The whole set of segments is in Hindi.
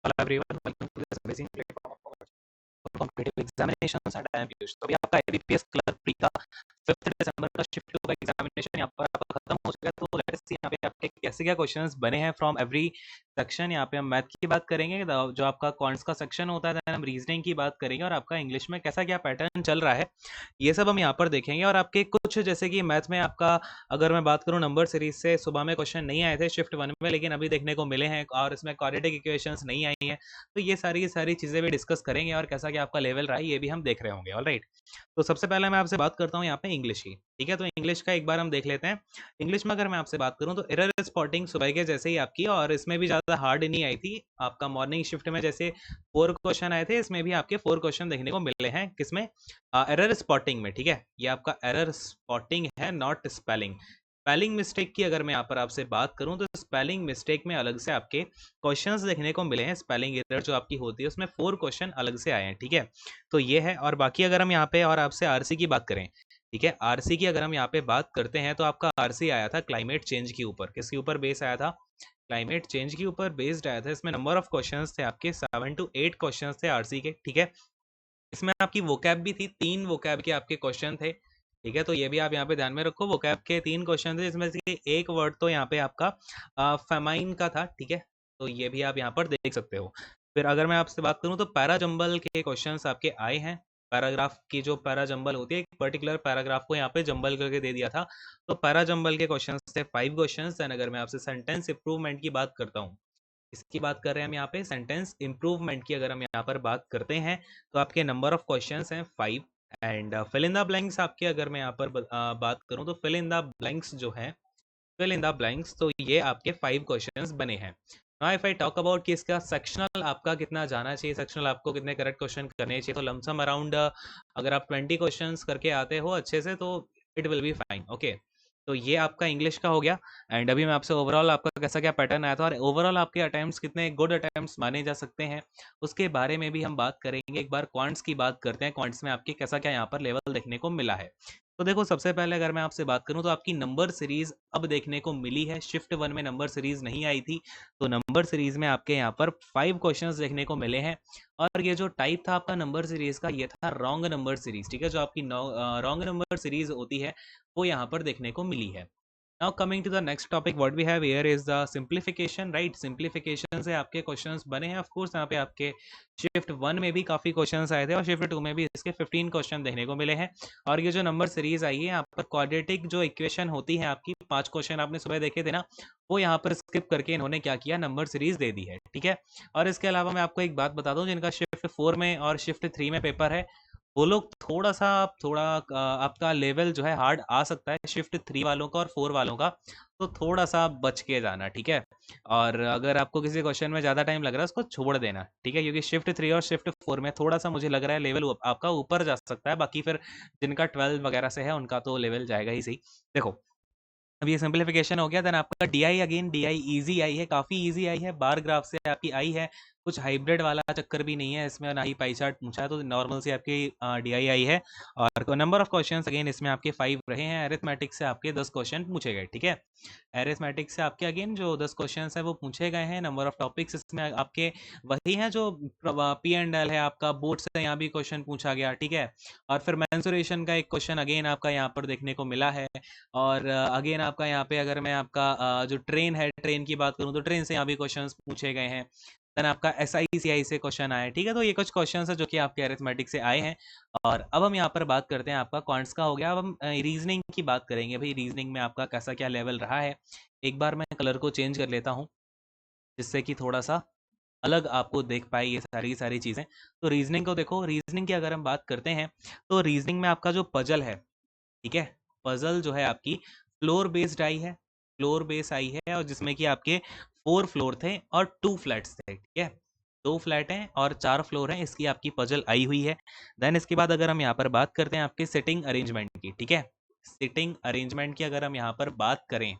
Hello everyone, welcome to this amazing platform for competitive examinations and I am Piyush। तो अभी आपका IBPS क्लर्क प्री का 5 दिसंबर का शिफ्ट 2 का एग्जामिनेशन यहाँ पर आपका खत्म हो चुका है। तो लेट्स सी यहाँ पे आपके कैसे क्या क्वेश्चंस बने हैं फ्रॉम एवरी सेक्शन। यहाँ पे हम मैथ की बात करेंगे, जो आपका कॉन्ट्स का सेक्शन होता है, हम रीजनिंग की बात करेंगे और आपका इंग्लिश में कैसा क्या पैटर्न चल रहा है ये सब हम यहाँ पर देखेंगे। और आपके कुछ जैसे कि मैथ में आपका अगर मैं बात करूँ नंबर सीरीज से सुबह में क्वेश्चन नहीं आए थे शिफ्ट 1 में, लेकिन अभी देखने को मिले हैं और इसमें क्वाड्रेटिक इक्वेशंस नहीं आई हैं। तो ये सारी चीजें भी डिस्कस करेंगे और कैसा क्या आपका लेवल रहा है ये भी हम देख रहे होंगे। ऑलराइट, तो सबसे पहले मैं आपसे बात करता हूँ यहाँ पे इंग्लिश की। ठीक है, तो इंग्लिश का एक बार हम देख लेते हैं। इंग्लिश में अगर मैं आपसे बात करूँ तो एरर स्पॉटिंग सुबह के जैसे ही आपकी, और इसमें भी ज्यादा हार्ड नहीं आई थी। आपका मॉर्निंग शिफ्ट में जैसे 4 क्वेश्चन आए थे, इसमें भी आपके 4 क्वेश्चन देखने को मिले हैं। किसमें? एरर स्पॉटिंग में। ठीक है, ये आपका एरर स्पॉटिंग है, नॉट स्पेलिंग। स्पेलिंग मिस्टेक की अगर मैं यहाँ पर आपसे बात करूं तो स्पेलिंग मिस्टेक में अलग से आपके क्वेश्चंस देखने को मिले हैं। स्पेलिंग एरर जो आपकी होती है उसमें 4 क्वेश्चन अलग से आए हैं। ठीक है, तो ये है। और बाकी अगर हम यहाँ पे और आपसे आरसी की बात करें, ठीक है, आरसी की अगर हम यहाँ पे बात करते हैं तो आपका आरसी आया था क्लाइमेट चेंज के ऊपर। किसके ऊपर बेस आया था? क्लाइमेट चेंज के ऊपर बेस्ड आया था। इसमें नंबर ऑफ क्वेश्चंस थे आपके 7 to 8 क्वेश्चंस थे आरसी के। ठीक है, इसमें आपकी वोकैब भी थी, 3 वोकैब के आपके क्वेश्चन थे। ठीक है, तो ये भी आप यहाँ पे ध्यान में रखो। वोकैब के 3 क्वेश्चन थे, इसमें से एक वर्ड तो यहाँ पे आपका फेमाइन का था। ठीक है, तो ये भी आप यहाँ पर देख सकते हो। फिर अगर मैं आपसे बात करूँ तो पैराजंबल के क्वेश्चंस आपके आए हैं। पैराग्राफ की जो पैराजंबल होती है, एक पर्टिकुलर पैराग्राफ को यहाँ पे जंबल करके दे दिया था, तो पैराजंबल के क्वेश्चंस थे 5 क्वेश्चंस। एंड अगर मैं आपसे सेंटेंस इंप्रूवमेंट की बात करता हूँ, इसकी बात कर रहे हैं हम यहाँ पे सेंटेंस इंप्रूवमेंट की अगर हम यहाँ पर बात करते हैं तो आपके नंबर ऑफ क्वेश्चंस हैं 5। And fill in the blanks आपके अगर मैं यहाँ पर बात करूँ तो फिल इन द ब्लैंक्स जो है, फिल इन द ब्लैंक्स, तो ये आपके 5 क्वेश्चंस बने हैं। Now if I talk about कि इसका सेक्शनल आपका कितना जाना चाहिए, सेक्शनल आपको कितने करेक्ट क्वेश्चन करने चाहिए, तो लमसम अराउंड अगर आप 20 क्वेश्चंस करके आते हो अच्छे से तो it will be fine. Okay, तो ये आपका इंग्लिश का हो गया। एंड अभी मैं आपसे ओवरऑल आपका कैसा क्या पैटर्न आया था और ओवरऑल आपके अटेम्प्ट्स कितने गुड अटेम्प्ट्स माने जा सकते हैं उसके बारे में भी हम बात करेंगे। एक बार क्वांट्स की बात करते हैं, क्वांट्स में आपके कैसा क्या यहाँ पर लेवल देखने को मिला है। तो देखो, सबसे पहले अगर मैं आपसे बात करूं तो आपकी नंबर सीरीज अब देखने को मिली है। शिफ्ट 1 में नंबर सीरीज नहीं आई थी, तो नंबर सीरीज में आपके यहाँ पर 5 क्वेश्चंस देखने को मिले हैं। और ये जो टाइप था आपका नंबर सीरीज का, ये था रॉन्ग नंबर सीरीज। ठीक है, जो आपकी रॉन्ग नंबर सीरीज होती है वो यहाँ पर देखने को मिली है। Now coming to the next topic, what we have here is the simplification. Right, simplification से आपके क्वेश्चंस बने हैं। ऑफ कोर्स यहाँ पे आपके शिफ्ट 1 में भी काफी क्वेश्चंस आए थे और शिफ्ट 2 में भी इसके 15 क्वेश्चन देखने को मिले हैं। और ये जो नंबर सीरीज आई है यहाँ पर क्वाड्रेटिक जो इक्वेशन होती है आपकी, 5 क्वेश्चन आपने सुबह देखे थे ना, वो यहाँ पर स्किप करके इन्होंने क्या किया, नंबर सीरीज दे दी है। ठीक है, और इसके अलावा मैं आपको एक बात बता दूं, जिनका शिफ्ट 4 में और शिफ्ट 3 में पेपर है वो लोग थोड़ा आपका लेवल जो है हार्ड आ सकता है शिफ्ट 3 वालों का और 4 वालों का, तो थोड़ा सा बच के जाना। ठीक है, और अगर आपको किसी क्वेश्चन में ज़्यादा टाइम लग रहा है उसको छोड़ देना। ठीक है, क्योंकि शिफ्ट 3 और शिफ्ट 4 में थोड़ा सा मुझे लग रहा है लेवल आपका ऊपर जा सकता है। बाकी फिर जिनका 12 वगैरह से है उनका तो लेवल जाएगा ही सही। देखो, अब ये सिंपलीफिकेशन हो गया। देन आपका डीआई, अगेन डीआई इजी आई है, काफ़ी इजी आई है, बार ग्राफ से आपकी आई है। कुछ हाइब्रिड वाला चक्कर भी नहीं है इसमें, ना ही पाई चार्ट पूछा है, तो नॉर्मल से आपकी डीआई आई है। और नंबर ऑफ क्वेश्चंस अगेन इसमें आपके 5 रहे हैं। एरिथमेटिक से आपके 10 क्वेश्चन पूछे गए। ठीक है, एरिथमेटिक से आपके अगेन जो 10 क्वेश्चंस है वो पूछे गए हैं। नंबर ऑफ टॉपिक्स इसमें आपके वही हैं जो पी एंड एल है आपका, बोर्ड से यहाँ भी क्वेश्चन पूछा गया। ठीक है, और फिर मेंसुरेशन का एक क्वेश्चन अगेन आपका यहाँ पर देखने को मिला है। और अगेन आपका यहाँ पे अगर मैं आपका जो ट्रेन है, ट्रेन की बात करूँ तो ट्रेन से यहाँ भी क्वेश्चंस पूछे गए हैं। देन आपका एस आई सी आई से क्वेश्चन आया है। ठीक है, तो ये कुछ क्वेश्चन है जो कि आपके अरिथमेटिक से आए हैं। और अब हम यहाँ पर बात करते हैं, आपका क्वांट्स का हो गया। अब हम रीजनिंग की बात करेंगे। भाई रीजनिंग में आपका कैसा क्या लेवल रहा है। एक बार मैं कलर को चेंज कर लेता हूँ जिससे कि थोड़ा सा अलग आपको देख पाए ये सारी चीज़ें। तो रीजनिंग को देखो, रीजनिंग की अगर हम बात करते हैं तो रीजनिंग में आपका जो पजल है, ठीक है, पजल जो है आपकी फ्लोर बेस्ड आई है, फ्लोर बेस आई है, और जिसमें कि आपके 4 फ्लोर थे और 2 फ्लैट्स थे। ठीक है, 2 फ्लैट हैं और 4 फ्लोर हैं, इसकी आपकी पजल आई हुई है। देन इसके बाद अगर हम यहाँ पर बात करते हैं आपके सिटिंग अरेंजमेंट की, ठीक है, सिटिंग अरेंजमेंट की अगर हम यहाँ पर बात करें,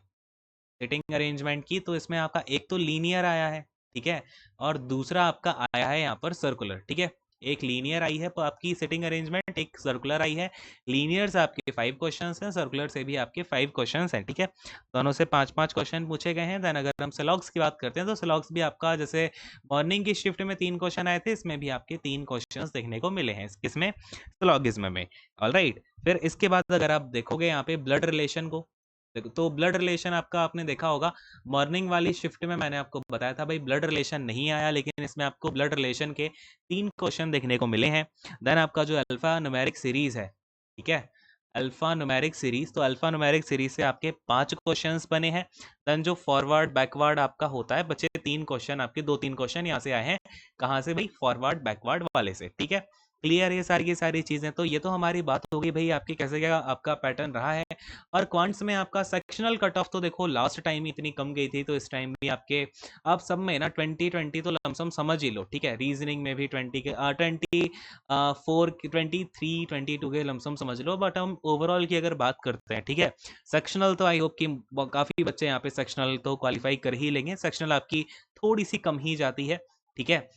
सिटिंग अरेंजमेंट की, तो इसमें आपका एक तो लीनियर आया है, ठीक है, और दूसरा आपका आया है यहाँ पर सर्कुलर। ठीक है, एक लीनियर आई है आपकी सिटिंग अरेंजमेंट, एक सर्कुलर आई है। लीनियर से आपके 5 क्वेश्चंस हैं, सर्कुलर से भी आपके 5 क्वेश्चंस हैं, ठीक है। दोनों से 5-5 क्वेश्चन पूछे गए हैं। देन अगर हम सिलॉग्स की बात करते हैं तो सिलॉग्स भी आपका जैसे मॉर्निंग की शिफ्ट में 3 क्वेश्चन आए थे, इसमें भी आपके 3 क्वेश्चंस देखने को मिले हैं, किसमें, सिलॉगिज्म में। ऑलराइट, फिर इसके बाद अगर आप देखोगे यहाँ पे ब्लड रिलेशन को, तो ब्लड रिलेशन आपका आपने देखा होगा मॉर्निंग वाली शिफ्ट में मैंने आपको बताया था भाई ब्लड रिलेशन नहीं आया, लेकिन इसमें आपको ब्लड रिलेशन के 3 क्वेश्चन देखने को मिले हैं। देन आपका जो अल्फा न्यूमेरिक सीरीज है, ठीक है, अल्फा न्यूमेरिक सीरीज, तो अल्फा न्यूमेरिक सीरीज से आपके 5 क्वेश्चंस बने हैं। देन जो फॉरवर्ड बैकवर्ड आपका होता है, बचे 3 क्वेश्चन आपके, 2-3 क्वेश्चन यहाँ से आए हैं, कहाँ से भाई, फॉरवर्ड बैकवर्ड वाले से, ठीक है। क्लियर ये सारी की सारी चीजें, तो ये तो हमारी बात होगी भाई आपकी कैसे क्या आपका पैटर्न रहा है। और क्वांट्स में आपका सेक्शनल कट ऑफ तो देखो लास्ट टाइम इतनी कम गई थी, तो इस टाइम भी आपके आप सब में ना 20-20 तो लमसम समझ ही लो, ठीक है। रीजनिंग में भी 20 के 24 23-22 के लमसम समझ लो, बट हम ओवरऑल की अगर बात करते हैं, ठीक है, सेक्शनल तो आई होप कि काफी बच्चे यहाँ पे सेक्शनल तो क्वालिफाई कर ही लेंगे, सेक्शनल आपकी थोड़ी सी कम ही जाती है, ठीक है।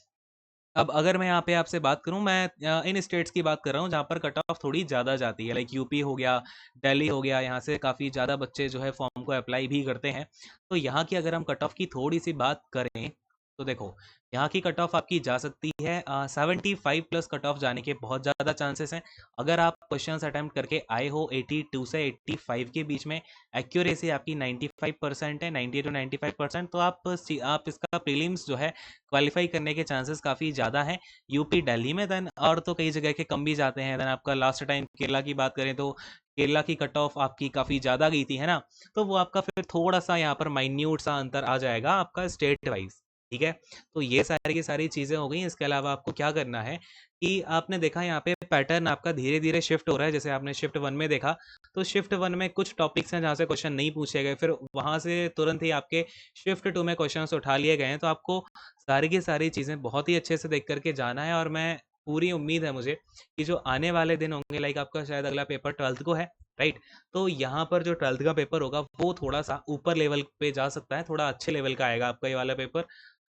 अब अगर मैं यहाँ पे आपसे बात करूँ, मैं इन स्टेट्स की बात कर रहा हूँ जहाँ पर कट ऑफ थोड़ी ज़्यादा जाती है, लाइक यूपी हो गया, दिल्ली हो गया, यहाँ से काफ़ी ज़्यादा बच्चे जो है फॉर्म को अप्लाई भी करते हैं। तो यहाँ की अगर हम कट ऑफ की थोड़ी सी बात करें, तो देखो यहाँ की कट ऑफ आपकी जा सकती है 75 प्लस कट ऑफ जाने के बहुत ज़्यादा चांसेस हैं। अगर आप क्वेश्चन अटेम्प्ट करके आए हो 82 से 85 के बीच में, एक्यूरेसी आपकी 95% है, 90 to 95%, तो आप इसका प्रीलिम्स जो है क्वालिफाई करने के चांसेस काफ़ी ज़्यादा हैं यूपी दिल्ली में। देन और तो कई जगह के कम भी जाते हैं। देन आपका लास्ट टाइम केरला की बात करें तो केरला की कट ऑफ आपकी काफ़ी ज़्यादा गई थी, है ना। तो वो आपका फिर थोड़ा सा यहाँ पर माइन्यूट सा अंतर आ जाएगा आपका स्टेट वाइज, ठीक है। तो ये सारी की सारी चीज़ें हो गई। इसके अलावा आपको क्या करना है कि आपने देखा यहाँ पे पैटर्न आपका धीरे धीरे शिफ्ट हो रहा है। जैसे आपने शिफ्ट 1 में देखा, तो शिफ्ट 1 में कुछ टॉपिक्स हैं जहाँ से क्वेश्चन नहीं पूछे गए, फिर वहाँ से तुरंत ही आपके शिफ्ट 2 में क्वेश्चन उठा लिए गए हैं। तो आपको सारी की सारी चीज़ें बहुत ही अच्छे से देख करके जाना है। और मैं पूरी उम्मीद है मुझे कि जो आने वाले दिन होंगे, लाइक आपका शायद अगला पेपर 12th को है, राइट। तो यहाँ पर जो 12th का पेपर होगा वो थोड़ा सा ऊपर लेवल पे जा सकता है, थोड़ा अच्छे लेवल का आएगा आपका ये वाला पेपर।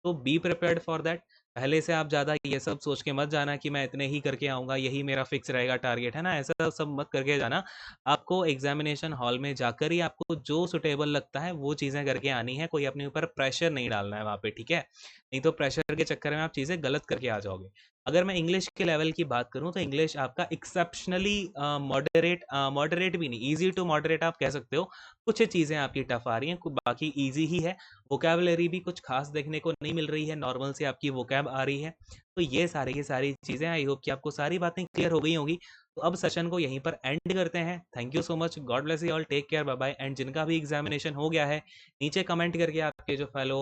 तो बी प्रिपेयर्ड फॉर दैट। पहले से आप ज़्यादा ये सब सोच के मत जाना कि मैं इतने ही करके आऊँगा, यही मेरा फिक्स रहेगा टारगेट, है ना, ऐसा सब मत करके जाना। आपको एग्जामिनेशन हॉल में जाकर ही आपको जो सुटेबल लगता है वो चीज़ें करके आनी है, कोई अपने ऊपर प्रेशर नहीं डालना है वहाँ पे, ठीक है। नहीं तो प्रेशर के चक्कर में आप चीज़ें गलत करके आ जाओगे। अगर मैं इंग्लिश के लेवल की बात करूँ तो इंग्लिश आपका एक्सेप्शनली मॉडरेट, मॉडरेट भी नहीं, ईजी टू मॉडरेट आप कह सकते हो। कुछ चीज़ें आपकी टफ आ रही हैं, बाकी ईजी ही है। वोकेबलरी भी कुछ खास देखने को नहीं मिल रही है, नॉर्मल से आपकी वोकैब आ रही है। तो ये सारी की सारी चीज़ें, आई होप कि आपको सारी बातें क्लियर हो गई होंगी। तो अब सेशन को यहीं पर एंड करते हैं। Thank you so much, God bless you all, take care, bye bye. And जिनका भी एग्जामिनेशन हो गया है, नीचे कमेंट करके आपके जो फेलो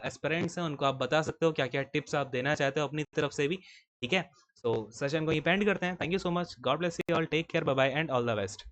एस्पिरेंट्स हैं उनको आप बता सकते हो क्या क्या टिप्स आप देना चाहते हो अपनी तरफ से भी, ठीक है। सो सेशन को यहीं पे एंड करते हैं। Thank you so much, God bless you all, take care, bye bye and all the best.